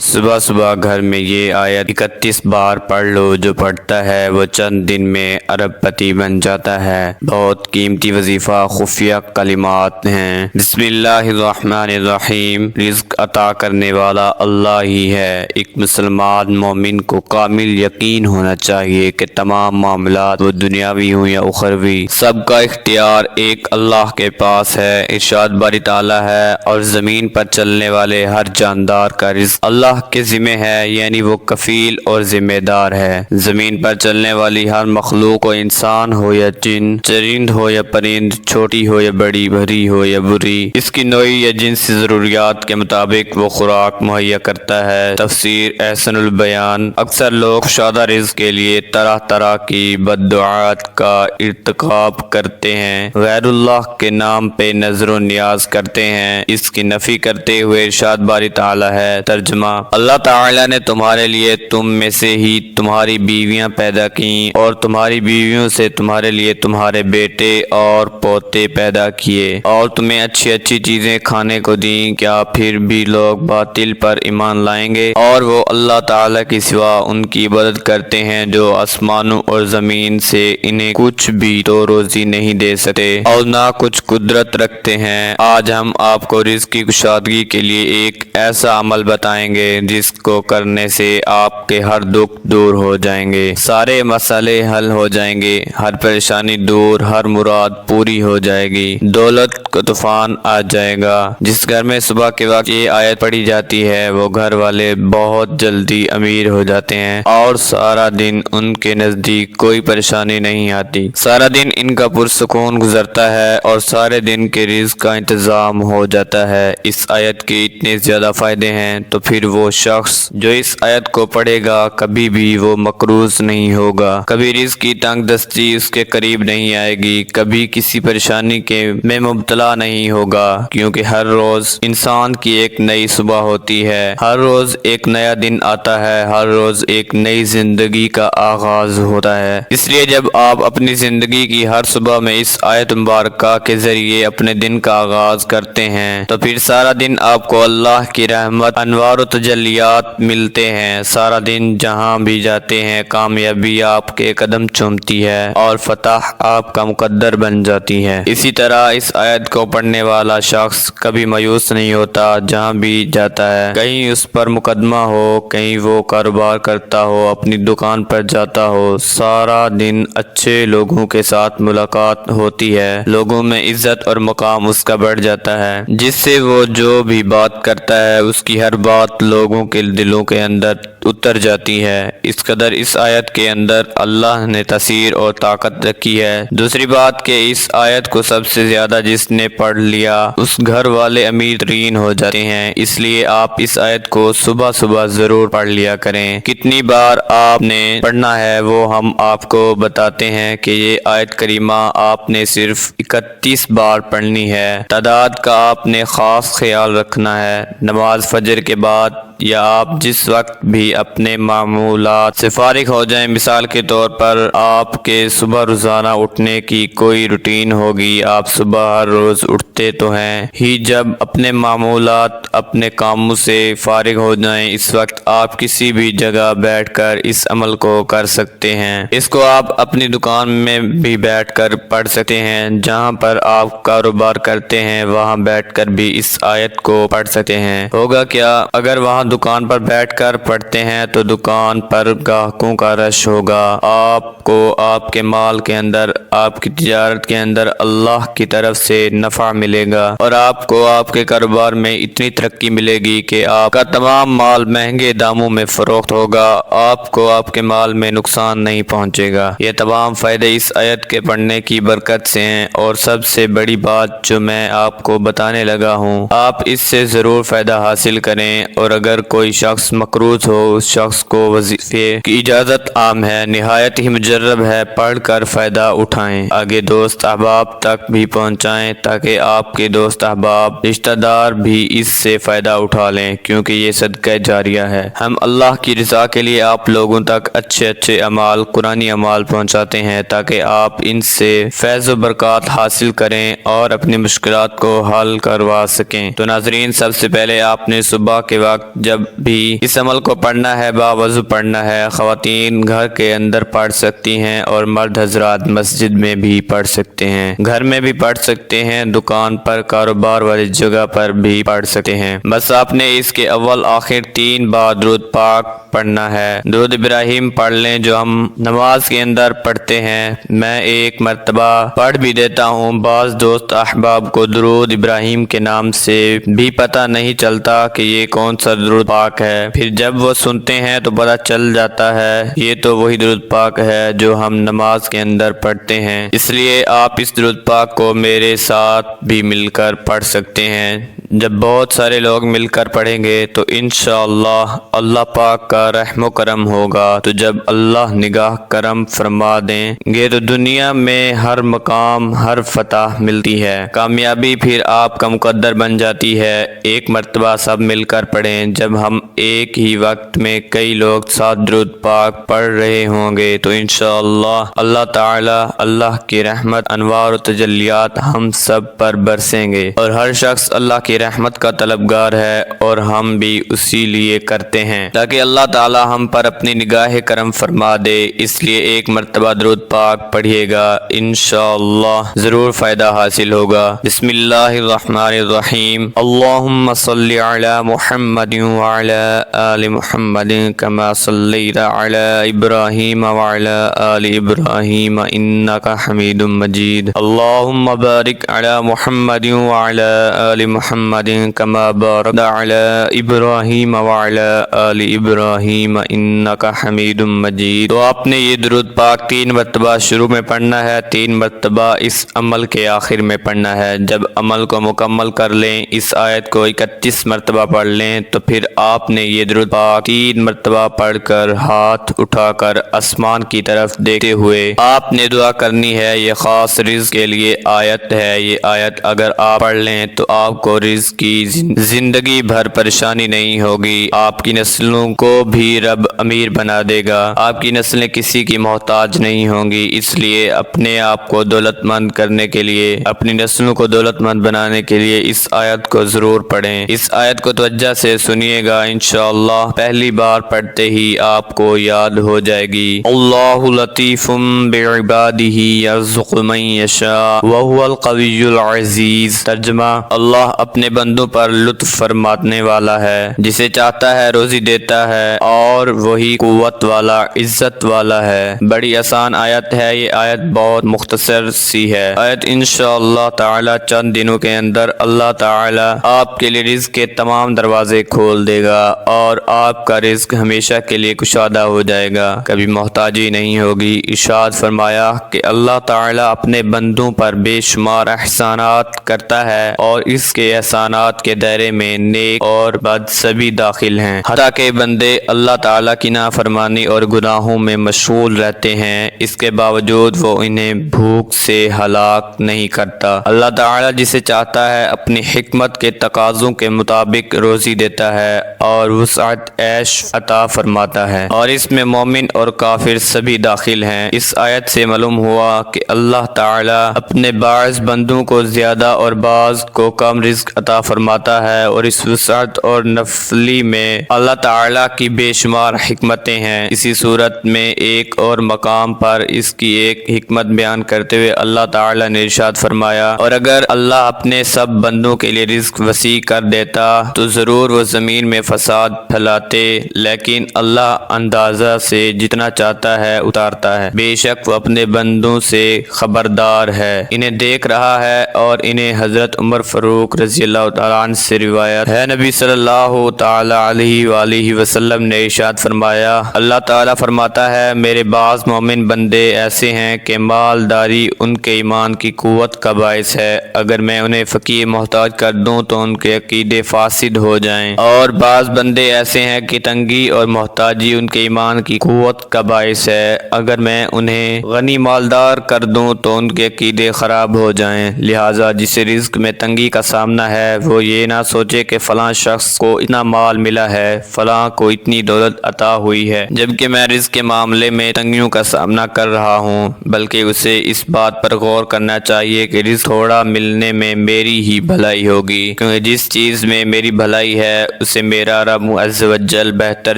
صبح صبح گھر میں یہ آیت 31 بار پڑھ لو، جو پڑھتا ہے وہ چند دن میں ارب پتی بن جاتا ہے۔ بہت قیمتی وظیفہ خفیہ کلمات ہیں۔ بسم اللہ الرحمن الرحیم۔ رزق عطا کرنے والا اللہ ہی ہے۔ ایک مسلمان مومن کو کامل یقین ہونا چاہیے کہ تمام معاملات وہ دنیاوی ہوں یا اخروی، سب کا اختیار ایک اللہ کے پاس ہے۔ ارشاد باری تعالیٰ ہے، اور زمین پر چلنے والے ہر جاندار کا رزق اللہ کے ذمہ ہے، یعنی وہ کفیل اور ذمہ دار ہے۔ زمین پر چلنے والی ہر مخلوق، کو انسان ہو یا جن، چرند ہو یا پرند، چھوٹی ہو یا بڑی، بھری ہو یا بری، اس کی نوعی یا جنسی ضروریات کے مطابق وہ خوراک مہیا کرتا ہے۔ تفسیر احسن البیان۔ اکثر لوگ کشادہ رزق کے لیے طرح طرح کی بددعات کا ارتکاب کرتے ہیں، غیر اللہ کے نام پہ نظر و نیاز کرتے ہیں، اس کی نفی کرتے ہوئے ارشاد باری تعالیٰ ہے۔ ترجمہ: اللہ تعالیٰ نے تمہارے لیے تم میں سے ہی تمہاری بیویاں پیدا کیں، اور تمہاری بیویوں سے تمہارے لیے تمہارے بیٹے اور پوتے پیدا کیے، اور تمہیں اچھی اچھی چیزیں کھانے کو دیں۔ کیا پھر بھی لوگ باطل پر ایمان لائیں گے؟ اور وہ اللہ تعالیٰ کی سوا ان کی عبادت کرتے ہیں جو آسمانوں اور زمین سے انہیں کچھ بھی تو روزی نہیں دے سکتے اور نہ کچھ قدرت رکھتے ہیں۔ آج ہم آپ کو رزق کی کشادگی کے لیے ایک ایسا عمل بتائیں گے جس کو کرنے سے آپ کے ہر دکھ دور ہو جائیں گے، سارے مسئلے حل ہو جائیں گے، ہر پریشانی دور، ہر مراد پوری ہو جائے گی، دولت کا طوفان آ جائے گا۔ جس گھر میں صبح کے وقت یہ آیت پڑھی جاتی ہے، وہ گھر والے بہت جلدی امیر ہو جاتے ہیں، اور سارا دن ان کے نزدیک کوئی پریشانی نہیں آتی، سارا دن ان کا پرسکون گزرتا ہے، اور سارے دن کے رزق کا انتظام ہو جاتا ہے۔ اس آیت کے اتنے زیادہ فائدے ہیں تو پھر وہ شخص جو اس آیت کو پڑھے گا کبھی بھی وہ مقروض نہیں ہوگا، کبھی رزق کی تنگ دستی اس کے قریب نہیں آئے گی، کبھی کسی پریشانی میں مبتلا نہیں ہوگا، کیونکہ ہر روز انسان کی ایک نئی صبح ہوتی ہے، ہر روز ایک نیا دن آتا ہے، ہر روز ایک نئی زندگی کا آغاز ہوتا ہے۔ اس لیے جب آپ اپنی زندگی کی ہر صبح میں اس آیت مبارکہ کے ذریعے اپنے دن کا آغاز کرتے ہیں تو پھر سارا دن آپ کو اللہ کی رحمت، انوار و تجلیات ملتے ہیں، سارا دن جہاں بھی جاتے ہیں کامیابی آپ کے قدم چومتی ہے اور فتح آپ کا مقدر بن جاتی ہے۔ اسی طرح اس آیت کو پڑھنے والا شخص کبھی مایوس نہیں ہوتا، جہاں بھی جاتا ہے، کہیں اس پر مقدمہ ہو، کہیں وہ کاروبار کرتا ہو، اپنی دکان پر جاتا ہو، سارا دن اچھے لوگوں کے ساتھ ملاقات ہوتی ہے، لوگوں میں عزت اور مقام اس کا بڑھ جاتا ہے، جس سے وہ جو بھی بات کرتا ہے اس کی ہر بات لوگوں کے دلوں کے اندر اتر جاتی ہے۔ اس قدر اس آیت کے اندر اللہ نے تاثیر اور طاقت رکھی ہے۔ دوسری بات کہ اس آیت کو سب سے زیادہ جس نے پڑھ لیا اس گھر والے امیر ترین ہو جاتے ہیں، اس لیے آپ اس آیت کو صبح صبح ضرور پڑھ لیا کریں۔ کتنی بار آپ نے پڑھنا ہے وہ ہم آپ کو بتاتے ہیں کہ یہ آیت کریمہ آپ نے صرف 31 بار پڑھنی ہے۔ تعداد کا آپ نے خاص خیال رکھنا ہے۔ نماز فجر کے بعد یا آپ جس وقت بھی اپنے معمولات سے فارغ ہو جائیں، مثال کے طور پر آپ کے صبح روزانہ اٹھنے کی کوئی روٹین ہوگی، آپ صبح ہر روز اٹھتے تو ہیں ہی، جب اپنے معمولات اپنے کاموں سے فارغ ہو جائیں اس وقت آپ کسی بھی جگہ بیٹھ کر اس عمل کو کر سکتے ہیں۔ اس کو آپ اپنی دکان میں بھی بیٹھ کر پڑھ سکتے ہیں، جہاں پر آپ کاروبار کرتے ہیں وہاں بیٹھ کر بھی اس آیت کو پڑھ سکتے ہیں۔ ہوگا کیا؟ اگر وہاں دکان پر بیٹھ کر پڑھتے ہیں تو دکان پر گاہکوں کا رش ہوگا، آپ کو آپ کے مال کے اندر، آپ کی تجارت کے اندر اللہ کی طرف سے نفع ملے گا، اور آپ کو آپ کے کاروبار میں اتنی ترقی ملے گی کہ آپ کا تمام مال مہنگے داموں میں فروخت ہوگا، آپ کو آپ کے مال میں نقصان نہیں پہنچے گا۔ یہ تمام فائدے اس آیت کے پڑھنے کی برکت سے ہیں، اور سب سے بڑی بات جو میں آپ کو بتانے لگا ہوں، آپ اس سے ضرور فائدہ حاصل کریں، اور اگر کوئی شخص مقروض ہو اس شخص کو وظیفے کی اجازت عام ہے، نہایت ہی مجرب ہے، پڑھ کر فائدہ اٹھائیں، آگے دوست احباب تک بھی پہنچائیں تاکہ آپ کے دوست احباب رشتہ دار بھی اس سے فائدہ اٹھا لیں، کیونکہ یہ صدقہ جاریہ ہے۔ ہم اللہ کی رضا کے لیے آپ لوگوں تک اچھے اعمال، قرآنی اعمال پہنچاتے ہیں تاکہ آپ ان سے فیض و برکات حاصل کریں اور اپنی مشکلات کو حل کروا سکیں۔ تو ناظرین، سب سے پہلے آپ نے صبح کے وقت جب بھی اس عمل کو پڑھنا ہے باوضو پڑھنا ہے۔ خواتین گھر کے اندر پڑھ سکتی ہیں اور مرد حضرات مسجد میں بھی پڑھ سکتے ہیں، گھر میں بھی پڑھ سکتے ہیں، دکان پر، کاروبار والی جگہ پر بھی پڑھ سکتے ہیں۔ بس آپ نے اس کے اول آخر 3 بار درود پاک پڑھنا ہے۔ درود ابراہیم پڑھ لیں جو ہم نماز کے اندر پڑھتے ہیں، میں ایک مرتبہ پڑھ بھی دیتا ہوں۔ بعض دوست احباب کو درود ابراہیم کے نام سے بھی پتہ نہیں چلتا کہ یہ کون سا درود پاک ہے، پھر جب وہ سنتے ہیں تو پتہ چل جاتا ہے یہ تو وہی درود پاک ہے جو ہم نماز کے اندر پڑھتے ہیں۔ اس لیے آپ اس درود پاک کو میرے ساتھ بھی مل کر پڑھ سکتے ہیں۔ جب بہت سارے لوگ مل کر پڑھیں گے تو انشاءاللہ اللہ پاک کا رحم و کرم ہوگا۔ تو جب اللہ نگاہ کرم فرما دیں گے تو دنیا میں ہر مقام، ہر فتح ملتی ہے، کامیابی پھر آپ کا مقدر بن جاتی ہے۔ ایک مرتبہ سب مل کر پڑھیں۔ جب ہم ایک ہی وقت میں کئی لوگ ساتھ درود پاک پڑھ رہے ہوں گے تو انشاءاللہ اللہ تعالی، اللہ کی رحمت، انوار و تجلیات ہم سب پر برسیں گے، اور ہر شخص اللہ کی رحمت کا طلبگار ہے اور ہم بھی اسی لیے کرتے ہیں تاکہ اللہ تعالی ہم پر اپنی نگاہ کرم فرما دے۔ اس لیے ایک مرتبہ درود پاک پڑھیے گا، انشاءاللہ ضرور فائدہ حاصل ہوگا۔ بسم اللہ الرحمن الرحیم، اللہم صلی علی محمد وعلی آل محمد کما صلیت علی ابراہیم وعلی آل ابراہیم انک حمید مجید، اللہم بارک علی محمد وعلی آل محمد کما بارکت علی ابراہیم وعلی آل ابراہیم انک حمید مجید۔ تو آپ نے یہ درود پاک 3 مرتبہ شروع میں پڑھنا ہے، 3 مرتبہ اس عمل کے آخر میں پڑھنا ہے۔ جب عمل کو مکمل کر لیں، اس آیت کو 31 مرتبہ پڑھ لیں، تو پھر آپ نے یہ درود پاک 3 مرتبہ پڑھ کر ہاتھ اٹھا کر آسمان کی طرف دیکھتے ہوئے آپ نے دعا کرنی ہے۔ یہ خاص رزق کے لیے آیت ہے۔ یہ آیت اگر آپ پڑھ لیں تو آپ کو رزق کی زندگی بھر پریشانی نہیں ہوگی، آپ کی نسلوں کو بھی رب امیر بنا دے گا، آپ کی نسلیں کسی کی محتاج نہیں ہوں گی۔ اس لیے اپنے آپ کو دولت مند کرنے کے لیے، اپنی نسلوں کو دولت مند بنانے کے لیے اس آیت کو ضرور پڑھیں۔ اس آیت کو توجہ سے سنیے گا، انشاءاللہ پہلی بار پڑھتے ہی آپ کو یاد ہو جائے گی۔ اللہ لطیف بعبادہ یرزق من یشاء وہو القوی العزیز۔ ترجمہ: اللہ اپنے بندوں پر لطف فرمانے والا ہے، جسے چاہتا ہے روزی دیتا ہے، اور وہی قوت والا، عزت والا ہے۔ بڑی آسان آیت ہے، یہ آیت بہت مختصر سی ہے۔ آیت انشاءاللہ تعالی چند دنوں کے اندر اللہ تعالی آپ کے لیے رزق کے تمام دروازے کھول دے گا اور آپ کا رزق ہمیشہ کے لیے کشادہ ہو جائے گا، کبھی محتاجی نہیں ہوگی۔ ارشاد فرمایا کہ اللہ تعالی اپنے بندوں پر بے شمار احسانات کرتا ہے اور اس کے احسانات کے دائرے میں نیک اور بد سبھی داخل ہیں، حتیٰ کہ بندے اللہ تعالیٰ کی نافرمانی اور گناہوں میں مشغول رہتے ہیں، اس کے باوجود وہ انہیں بھوک سے ہلاک نہیں کرتا۔ اللہ تعالیٰ جسے چاہتا ہے اپنی حکمت کے تقاضوں کے مطابق روزی دیتا ہے اور وسعت عیش عطا فرماتا ہے، اور اس میں مومن اور کافر سبھی داخل ہیں۔ اس آیت سے معلوم ہوا کہ اللہ تعالیٰ اپنے بعض بندوں کو زیادہ اور بعض کو کم رزق عطا فرماتا ہے، اور اس وسعت اور نفلی میں اللہ تعالیٰ کی بے شمار حکمتیں ہیں۔ اسی صورت میں ایک اور مقام پر اس کی ایک حکمت بیان کرتے ہوئے اللہ تعالیٰ نے ارشاد فرمایا، اور اگر اللہ اپنے سب بندوں کے لیے رزق وسیع کر دیتا تو ضرور وہ زمین میں فساد پھیلاتے، لیکن اللہ اندازہ سے جتنا چاہتا ہے اتارتا ہے، بے شک وہ اپنے بندوں سے خبردار ہے، انہیں دیکھ رہا ہے۔ اور انہیں حضرت عمر فاروق رضی اللہ تعالیٰ عنہ سے روایت ہے، نبی صلی اللہ تعالیٰ علیہ وآلہ وسلم نے ارشاد فرمایا، اللہ تعالیٰ فرماتا ہے میرے بعض مومن بندے ایسے ہیں کہ مالداری ان کے ایمان کی قوت کا باعث ہے، اگر میں انہیں فقیر محتاج کر دوں تو ان کے عقیدے فاسد ہو جائیں، اور بعض بندے ایسے ہیں کہ تنگی اور محتاجی ان کے ایمان کی قوت کا باعث ہے، اگر میں انہیں غنی مالدار کر دوں تو ان کے عقیدے خراب ہو جائیں۔ لہٰذا جسے رزق میں تنگی کا سامنا ہے وہ یہ نہ سوچے کہ فلاں شخص کو اتنا مال ملا ہے، فلاں کو اتنی دولت عطا ہوئی ہے، جبکہ میں رزق کے معاملے میں تنگیوں کا سامنا کر رہا ہوں، بلکہ اسے اس بات پر غور کرنا چاہیے کہ رزق تھوڑا ملنے میں میری ہی بھلائی ہوگی، کیونکہ جس چیز میں میری بھلائی ہے اسے میرا رب عز و جل بہتر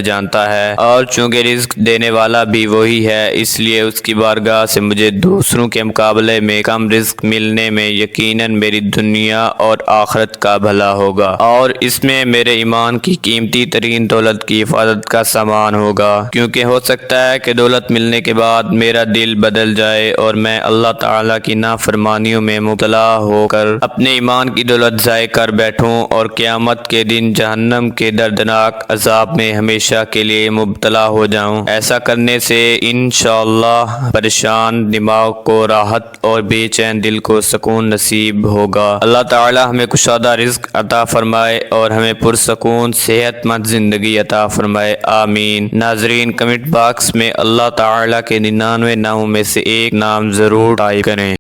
جانتا ہے، اور چونکہ رزق دینے والا بھی وہی ہے اس لیے اس کی بارگاہ سے مجھے دوسروں کے مقابلے میں کم رزق ملنے میں یقیناً میری دنیا اور آخرت کا بھلا ہوگا، اور اس میں میرے ایمان کی قیمتی ترین دولت کی حفاظت کا سامان ہوگا، کیونکہ ہو سکتا ہے کہ دولت ملنے کے بعد میرا دل بدل جائے اور میں اللہ تعالیٰ کی نافرمانیوں میں مبتلا ہو کر اپنے ایمان کی دولت ضائع کر بیٹھوں اور قیامت کے دن جہنم کے دردناک عذاب میں ہمیشہ کے لیے مبتلا ہو جاؤں۔ ایسا کرنے سے انشاءاللہ پریشان دماغ کو راحت اور بے چین دل کو سکون نصیب ہوگا۔ اللہ تعالیٰ ہمیں کشادہ رزق عطا فرمائے اور ہمیں پرسکون صحت مند زندگی عطا فرمائے، آمین۔ ناظرین کمنٹ باکس میں اللہ تعالیٰ کے 99 ناموں میں سے ایک نام ضرور ٹائپ کریں۔